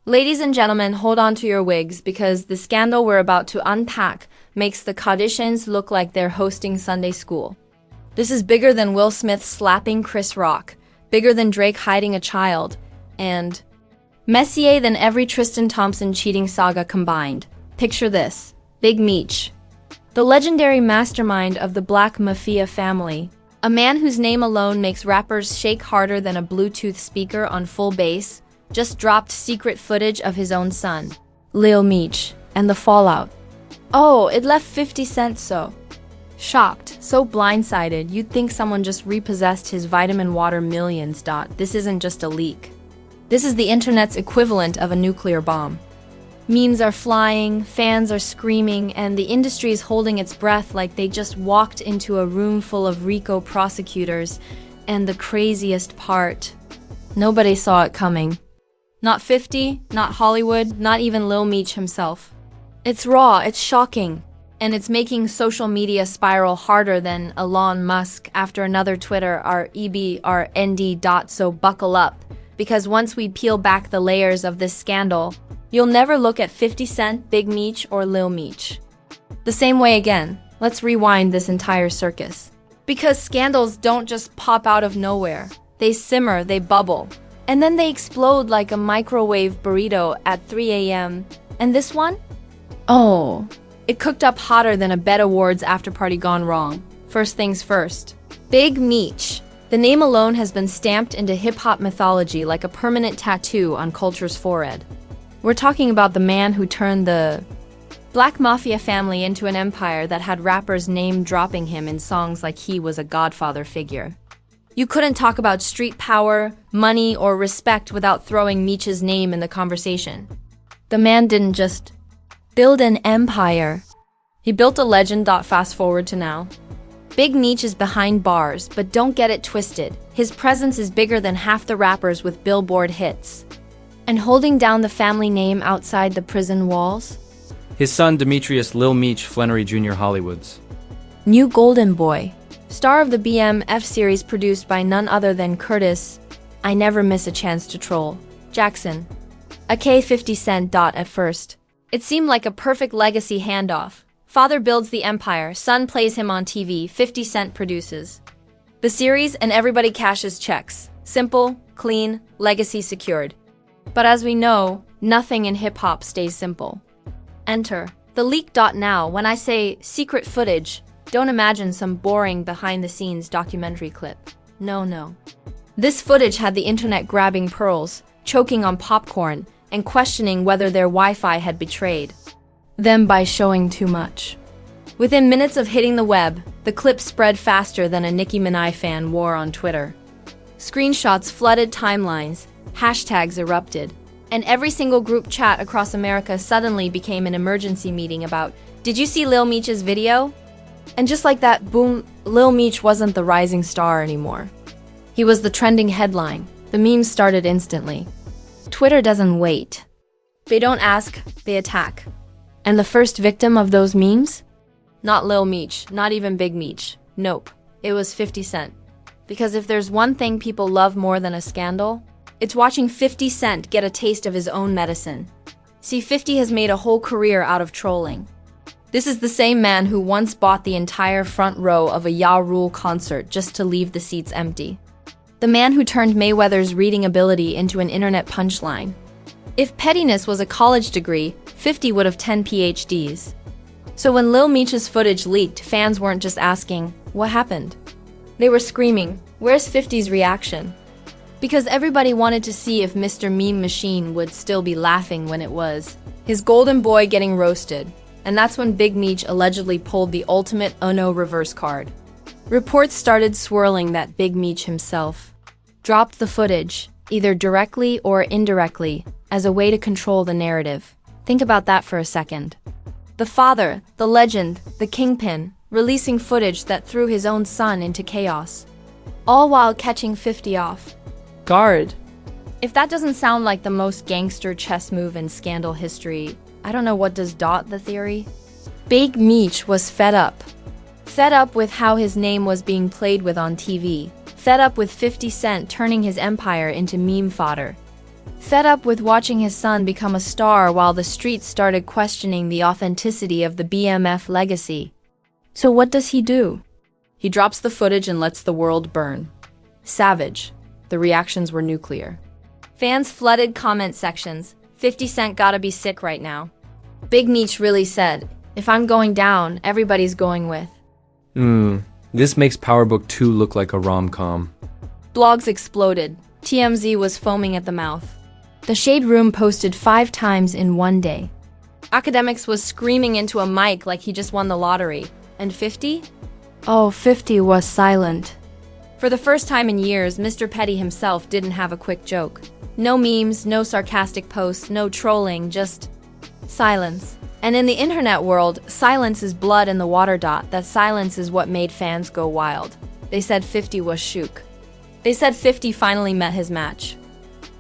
Ladies and gentlemen, hold on to your wigs because the scandal we're about to unpack makes the Kardashians look like they're hosting Sunday school. This is bigger than Will Smith slapping Chris Rock, bigger than Drake hiding a child, and messier than every Tristan Thompson cheating saga combined. Picture this: Big Meech, the legendary mastermind of the Black Mafia family, a man whose name alone makes rappers shake harder than a Bluetooth speaker on full bass, just dropped secret footage of his own son, Lil Meech, and the fallout. Oh, it left 50 Cent so shocked, so blindsided, you'd think someone just repossessed his vitamin water millions. This isn't just a leak. This is the internet's equivalent of a nuclear bomb. Memes are flying, fans are screaming, and the industry is holding its breath like they just walked into a room full of RICO prosecutors. And the craziest part, nobody saw it coming. Not 50, not Hollywood, not even Lil Meech himself. It's raw, it's shocking, and it's making social media spiral harder than Elon Musk after another Twitter REBRND. So buckle up, because once we peel back the layers of this scandal, you'll never look at 50 Cent, Big Meech, or Lil Meech the same way again. Let's rewind this entire circus. Because scandals don't just pop out of nowhere. They simmer, they bubble, and then they explode like a microwave burrito at 3 a.m. And this one? Oh, it cooked up hotter than a BET Awards after-party gone wrong. First things first. Big Meech. The name alone has been stamped into hip-hop mythology like a permanent tattoo on culture's forehead. We're talking about the man who turned the Black Mafia family into an empire that had rappers name-dropping him in songs like he was a godfather figure. You couldn't talk about street power, money, or respect without throwing Meech's name in the conversation. The man didn't just build an empire. He built a legend. Fast forward to now. Big Meech is behind bars, but don't get it twisted. His presence is bigger than half the rappers with Billboard hits. And holding down the family name outside the prison walls? His son Demetrius Lil Meech Flannery Jr. Hollywoods. New golden boy. Star of the BMF series produced by none other than Curtis, I never miss a chance to troll, Jackson. A 50 Cent. At first, it seemed like a perfect legacy handoff. Father builds the empire, son plays him on TV, 50 Cent produces the series, and everybody cashes checks. Simple, clean, legacy secured. But as we know, nothing in hip-hop stays simple. Enter the leak. Now, when I say secret footage, don't imagine some boring behind-the-scenes documentary clip. No. This footage had the internet grabbing pearls, choking on popcorn, and questioning whether their Wi-Fi had betrayed them by showing too much. Within minutes of hitting the web, the clip spread faster than a Nicki Minaj fan war on Twitter. Screenshots flooded timelines, hashtags erupted, and every single group chat across America suddenly became an emergency meeting about, did you see Lil Meech's video? And just like that, boom, Lil Meech wasn't the rising star anymore. He was the trending headline. The memes started instantly. Twitter doesn't wait. They don't ask, they attack. And the first victim of those memes? Not Lil Meech, not even Big Meech. Nope, it was 50 Cent. Because if there's one thing people love more than a scandal, it's watching 50 Cent get a taste of his own medicine. See, 50 has made a whole career out of trolling. This is the same man who once bought the entire front row of a Ja Rule concert just to leave the seats empty. The man who turned Mayweather's reading ability into an internet punchline. If pettiness was a college degree, 50 would have 10 PhDs. So when Lil Meech's footage leaked, fans weren't just asking, what happened? They were screaming, where's 50's reaction? Because everybody wanted to see if Mr. Meme Machine would still be laughing when it was his golden boy getting roasted. And that's when Big Meech allegedly pulled the ultimate oh no reverse card. Reports started swirling that Big Meech himself dropped the footage, either directly or indirectly, as a way to control the narrative. Think about that for a second. The father, the legend, the kingpin, releasing footage that threw his own son into chaos. All while catching 50 off guard. If that doesn't sound like the most gangster chess move in scandal history, I don't know what does. The theory? Big Meech was fed up. Fed up with how his name was being played with on TV. Fed up with 50 Cent turning his empire into meme fodder. Fed up with watching his son become a star while the streets started questioning the authenticity of the BMF legacy. So what does he do? He drops the footage and lets the world burn. Savage. The reactions were nuclear. Fans flooded comment sections. 50 Cent gotta be sick right now. Big Meech really said, if I'm going down, everybody's going with. This makes Power Book 2 look like a rom-com. Blogs exploded. TMZ was foaming at the mouth. The Shade Room posted 5 times in one day. Academics was screaming into a mic like he just won the lottery. And 50? Oh, 50 was silent. For the first time in years, Mr. Petty himself didn't have a quick joke. No memes, no sarcastic posts, no trolling, just silence. And in the internet world, silence is blood in the water. That silence is what made fans go wild. They said 50 was shook. They said 50 finally met his match.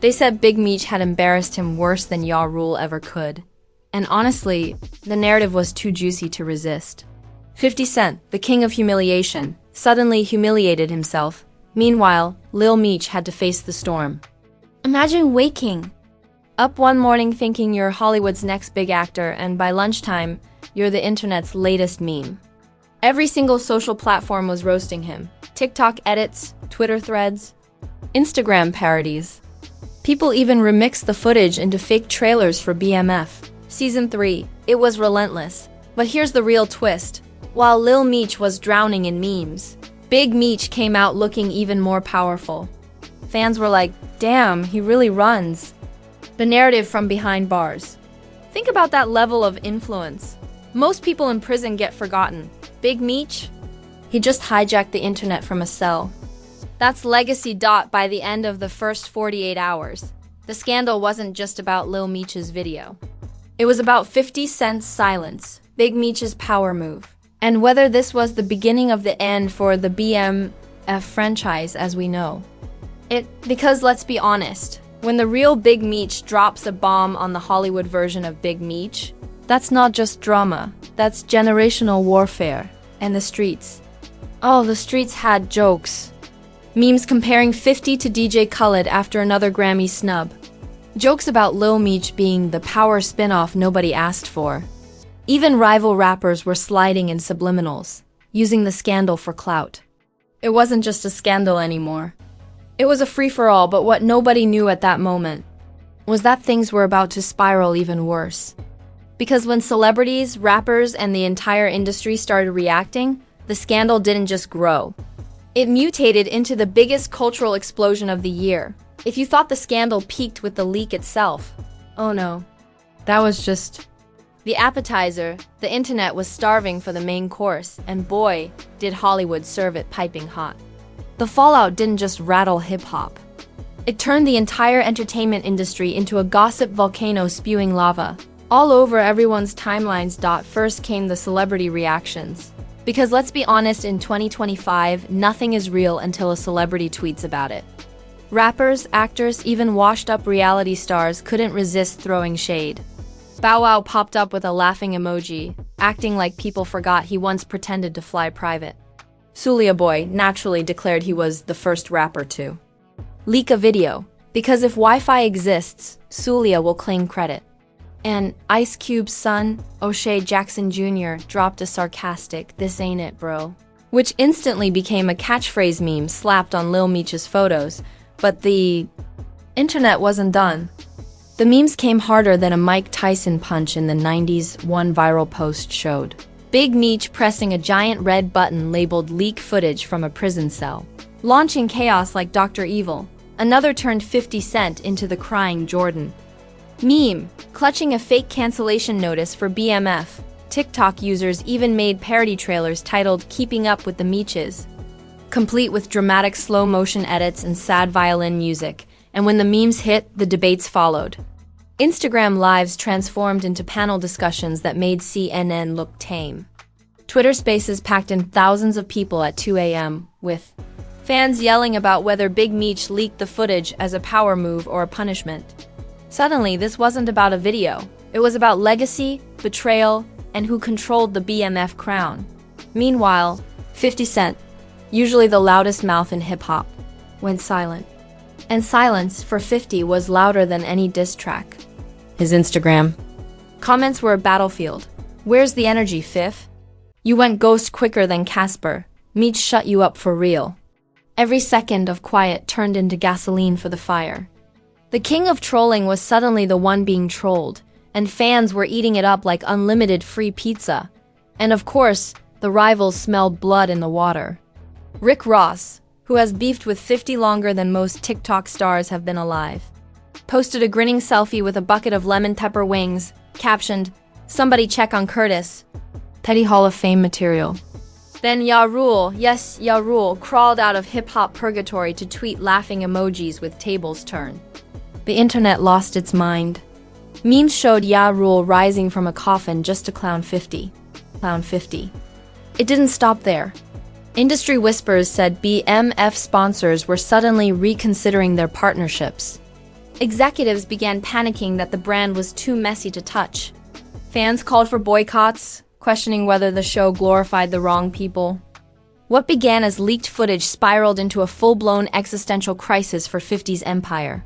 They said Big Meech had embarrassed him worse than Ya Rule ever could. And honestly, the narrative was too juicy to resist. 50 Cent, the king of humiliation, suddenly humiliated himself. Meanwhile, Lil Meech had to face the storm. Imagine waking up one morning thinking you're Hollywood's next big actor, and by lunchtime, you're the internet's latest meme. Every single social platform was roasting him. TikTok edits, Twitter threads, Instagram parodies. People even remixed the footage into fake trailers for BMF. Season 3, it was relentless. But here's the real twist. While Lil Meech was drowning in memes, Big Meech came out looking even more powerful. Fans were like, damn, he really runs. The narrative from behind bars. Think about that level of influence. Most people in prison get forgotten. Big Meech? He just hijacked the internet from a cell. That's legacy. By the end of the first 48 hours, the scandal wasn't just about Lil Meech's video. It was about 50 Cent's silence, Big Meech's power move, and whether this was the beginning of the end for the BMF franchise as we know it. Because let's be honest, when the real Big Meech drops a bomb on the Hollywood version of Big Meech, that's not just drama, that's generational warfare. And the streets. Oh, the streets had jokes. Memes comparing 50 to DJ Khaled after another Grammy snub. Jokes about Lil Meech being the power spin-off nobody asked for. Even rival rappers were sliding in subliminals, using the scandal for clout. It wasn't just a scandal anymore. It was a free-for-all, but what nobody knew at that moment was that things were about to spiral even worse. Because when celebrities, rappers, and the entire industry started reacting, the scandal didn't just grow. It mutated into the biggest cultural explosion of the year. If you thought the scandal peaked with the leak itself, oh no, that was just the appetizer. The internet was starving for the main course, and boy, did Hollywood serve it piping hot. The fallout didn't just rattle hip-hop. It turned the entire entertainment industry into a gossip volcano spewing lava. All over everyone's timelines. First came the celebrity reactions. Because let's be honest, in 2025, nothing is real until a celebrity tweets about it. Rappers, actors, even washed-up reality stars couldn't resist throwing shade. Bow Wow popped up with a laughing emoji, acting like people forgot he once pretended to fly private. Soulja Boy naturally declared he was the first rapper to leak a video, because if Wi-Fi exists, Soulja will claim credit. And Ice Cube's son, O'Shea Jackson Jr., dropped a sarcastic, "This ain't it, bro," which instantly became a catchphrase meme slapped on Lil Meech's photos. But the internet wasn't done. The memes came harder than a Mike Tyson punch in the 90s, one viral post showed. Big Meech pressing a giant red button labeled leak footage from a prison cell, launching chaos like Dr. Evil. Another turned 50 Cent into the crying Jordan meme, clutching a fake cancellation notice for BMF. TikTok users even made parody trailers titled "Keeping Up with the Meeches," complete with dramatic slow-motion edits and sad violin music. And when the memes hit, the debates followed. Instagram Lives transformed into panel discussions that made CNN look tame. Twitter Spaces packed in thousands of people at 2 a.m., with fans yelling about whether Big Meech leaked the footage as a power move or a punishment. Suddenly, this wasn't about a video. It was about legacy, betrayal, and who controlled the BMF crown. Meanwhile, 50 Cent, usually the loudest mouth in hip-hop, went silent. And silence for 50 was louder than any diss track. His Instagram. Comments were a battlefield. Where's the energy, Fifth? You went ghost quicker than Casper. Meech shut you up for real. Every second of quiet turned into gasoline for the fire. The king of trolling was suddenly the one being trolled, and fans were eating it up like unlimited free pizza. And of course, the rivals smelled blood in the water. Rick Ross, who has beefed with 50 longer than most TikTok stars have been alive, posted a grinning selfie with a bucket of lemon pepper wings, captioned, "Somebody check on Curtis." Petty Hall of Fame material. Then Ya Rule, yes, Ya Rule, crawled out of hip-hop purgatory to tweet laughing emojis with tables turn. The internet lost its mind. Memes showed Ya Rule rising from a coffin just to clown 50. Clown 50. It didn't stop there. Industry whispers said BMF sponsors were suddenly reconsidering their partnerships. Executives began panicking that the brand was too messy to touch. Fans called for boycotts, questioning whether the show glorified the wrong people. What began as leaked footage spiraled into a full-blown existential crisis for 50's empire.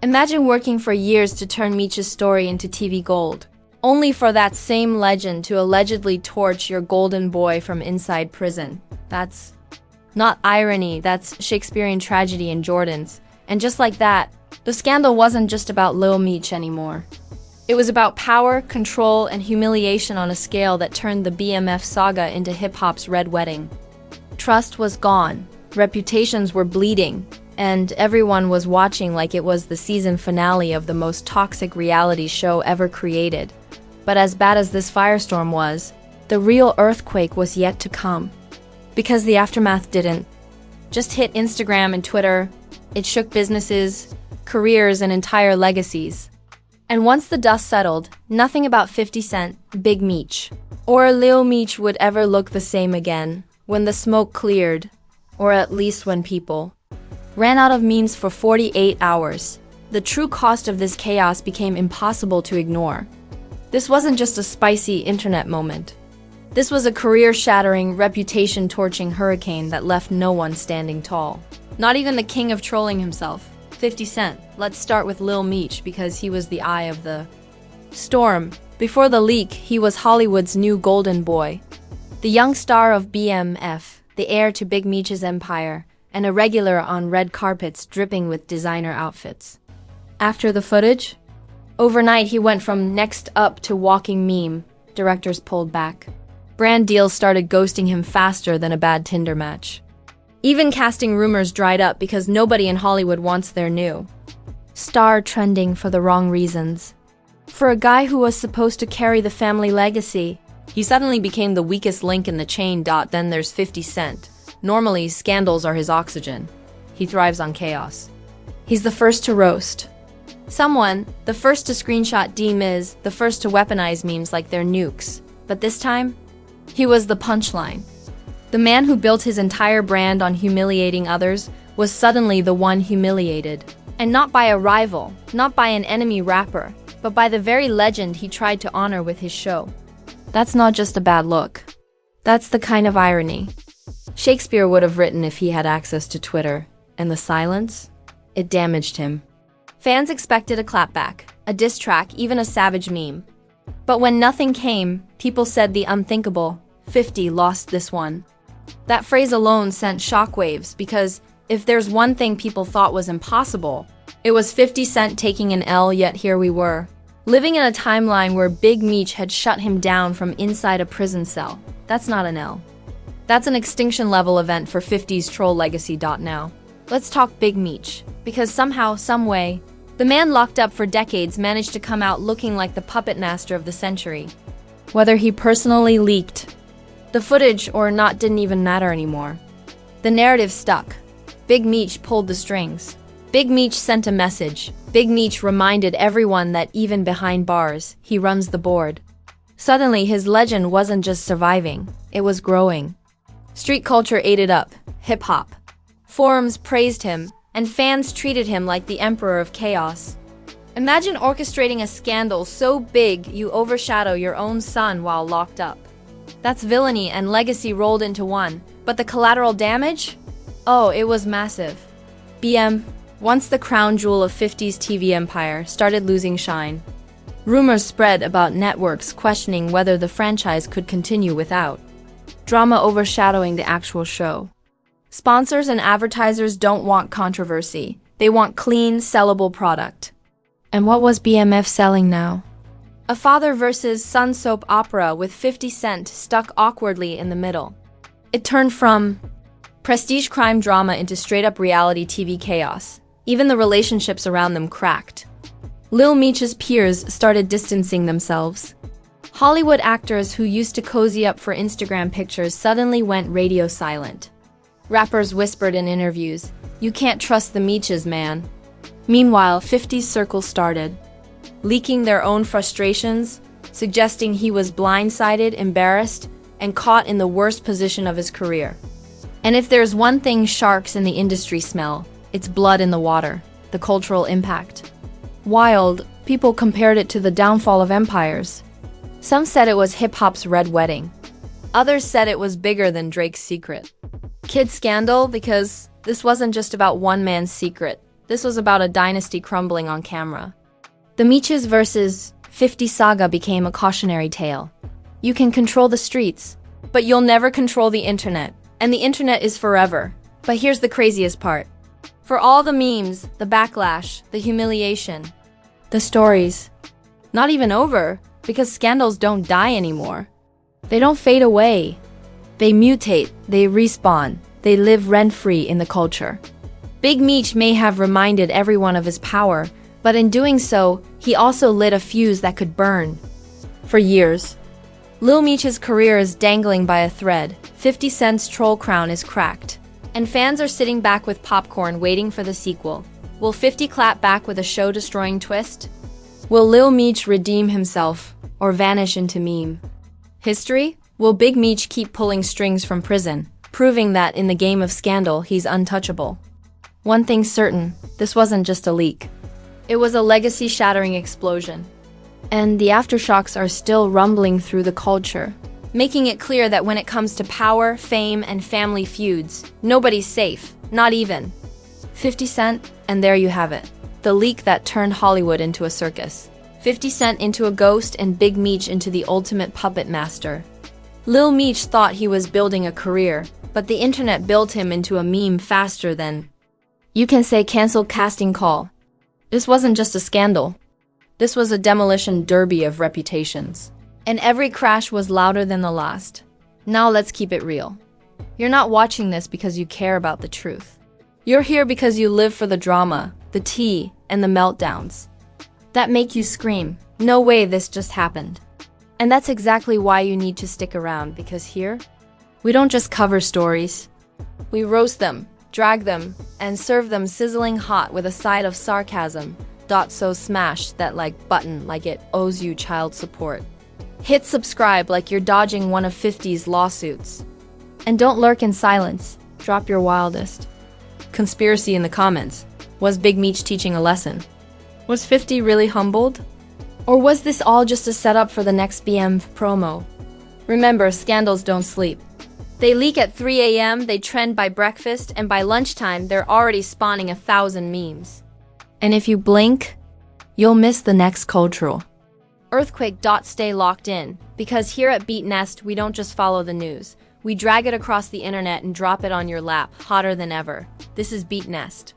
Imagine working for years to turn Meech's story into TV gold, only for that same legend to allegedly torch your golden boy from inside prison. That's not irony, that's Shakespearean tragedy in Jordan's. And just like that, the scandal wasn't just about Lil Meech anymore. It was about power, control, and humiliation on a scale that turned the BMF saga into hip-hop's Red Wedding. Trust was gone, reputations were bleeding, and everyone was watching like it was the season finale of the most toxic reality show ever created. But as bad as this firestorm was, the real earthquake was yet to come. Because the aftermath didn't just hit Instagram and Twitter, it shook businesses, careers, and entire legacies. And once the dust settled, nothing about 50 Cent, Big Meech, or Lil Meech would ever look the same again when the smoke cleared, or at least when people ran out of memes for 48 hours. The true cost of this chaos became impossible to ignore. This wasn't just a spicy internet moment. This was a career-shattering, reputation-torching hurricane that left no one standing tall. Not even the king of trolling himself, 50 Cent. Let's start with Lil Meech because he was the eye of the storm. Before the leak, he was Hollywood's new golden boy. The young star of BMF, the heir to Big Meech's empire, and a regular on red carpets dripping with designer outfits. After the footage, overnight he went from next up to walking meme. Directors pulled back. Brand deals started ghosting him faster than a bad Tinder match. Even casting rumors dried up because nobody in Hollywood wants their new star trending for the wrong reasons. For a guy who was supposed to carry the family legacy, he suddenly became the weakest link in the chain. Then there's 50 Cent. Normally, scandals are his oxygen. He thrives on chaos. He's the first to roast someone, the first to screenshot D-Miz, the first to weaponize memes like they're nukes. But this time, he was the punchline. The man who built his entire brand on humiliating others was suddenly the one humiliated. And not by a rival, not by an enemy rapper, but by the very legend he tried to honor with his show. That's not just a bad look. That's the kind of irony Shakespeare would have written if he had access to Twitter. And the silence? It damaged him. Fans expected a clapback, a diss track, even a savage meme. But when nothing came, people said the unthinkable. 50 lost this one. That phrase alone sent shockwaves because if there's one thing people thought was impossible, it was 50 Cent taking an L, yet here we were, living in a timeline where Big Meech had shut him down from inside a prison cell. That's not an L. That's an extinction-level event for 50's troll legacy. Now, let's talk Big Meech, because somehow, someway, the man locked up for decades managed to come out looking like the puppet master of the century. Whether he personally leaked the footage or not didn't even matter anymore. The narrative stuck. Big Meech pulled the strings. Big Meech sent a message. Big Meech reminded everyone that even behind bars, he runs the board. Suddenly, his legend wasn't just surviving, it was growing. Street culture ate it up, hip-hop. Forums praised him, and fans treated him like the emperor of chaos. Imagine orchestrating a scandal so big you overshadow your own son while locked up. That's villainy and legacy rolled into one. But the collateral damage? Oh, it was massive. Once the crown jewel of 50s TV empire started losing shine, rumors spread about networks questioning whether the franchise could continue without drama overshadowing the actual show. Sponsors and advertisers don't want controversy. They want clean, sellable product. And what was BMF selling now? A father versus son soap opera with 50 Cent stuck awkwardly in the middle. It turned from prestige crime drama into straight-up reality TV chaos. Even the relationships around them cracked. Lil Meech's peers started distancing themselves. Hollywood actors who used to cozy up for Instagram pictures suddenly went radio silent. Rappers whispered in interviews, "You can't trust the Meeches, man." Meanwhile, 50's circle started, leaking their own frustrations, suggesting he was blindsided, embarrassed, and caught in the worst position of his career. And if there's one thing sharks in the industry smell, it's blood in the water, the cultural impact. Wild, people compared it to the downfall of empires. Some said it was hip-hop's Red Wedding. Others said it was bigger than Drake's secret. Kid scandal because this wasn't just about one man's secret. This was about a dynasty crumbling on camera. The Meeches vs. 50 saga became a cautionary tale. You can control the streets, but you'll never control the internet. And the internet is forever. But here's the craziest part. For all the memes, the backlash, the humiliation, the stories, not even over, because scandals don't die anymore. They don't fade away. They mutate, they respawn, they live rent-free in the culture. Big Meech may have reminded everyone of his power, but in doing so, he also lit a fuse that could burn. For years, Lil Meech's career is dangling by a thread. 50 Cent's troll crown is cracked, and fans are sitting back with popcorn waiting for the sequel. Will 50 clap back with a show-destroying twist? Will Lil Meech redeem himself, or vanish into meme history? Will Big Meech keep pulling strings from prison, proving that in the game of scandal, he's untouchable? One thing's certain, this wasn't just a leak. It was a legacy-shattering explosion. And the aftershocks are still rumbling through the culture, making it clear that when it comes to power, fame, and family feuds, nobody's safe, not even 50 Cent, and there you have it. The leak that turned Hollywood into a circus. 50 Cent into a ghost and Big Meech into the ultimate puppet master. Lil Meech thought he was building a career, but the internet built him into a meme faster than you can say canceled casting call. This wasn't just a scandal. This was a demolition derby of reputations. And every crash was louder than the last. Now let's keep it real. You're not watching this because you care about the truth. You're here because you live for the drama, the tea, and the meltdowns that make you scream, "No way this just happened." And that's exactly why you need to stick around, because here, we don't just cover stories. We roast them, drag them, and serve them sizzling hot with a side of sarcasm. So smash that like button like it owes you child support. Hit subscribe like you're dodging one of 50's lawsuits. And don't lurk in silence. Drop your wildest conspiracy in the comments. Was Big Meech teaching a lesson? Was 50 really humbled? Or was this all just a setup for the next BM promo? Remember, scandals don't sleep. They leak at 3 a.m., they trend by breakfast, and by lunchtime, they're already spawning 1,000 memes. And if you blink, you'll miss the next cultural earthquake. Stay locked in, because here at Beat Nest, we don't just follow the news. We drag it across the internet and drop it on your lap, hotter than ever. This is Beat Nest,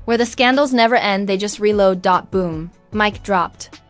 where the scandals never end, they just reload. Boom. Mic dropped.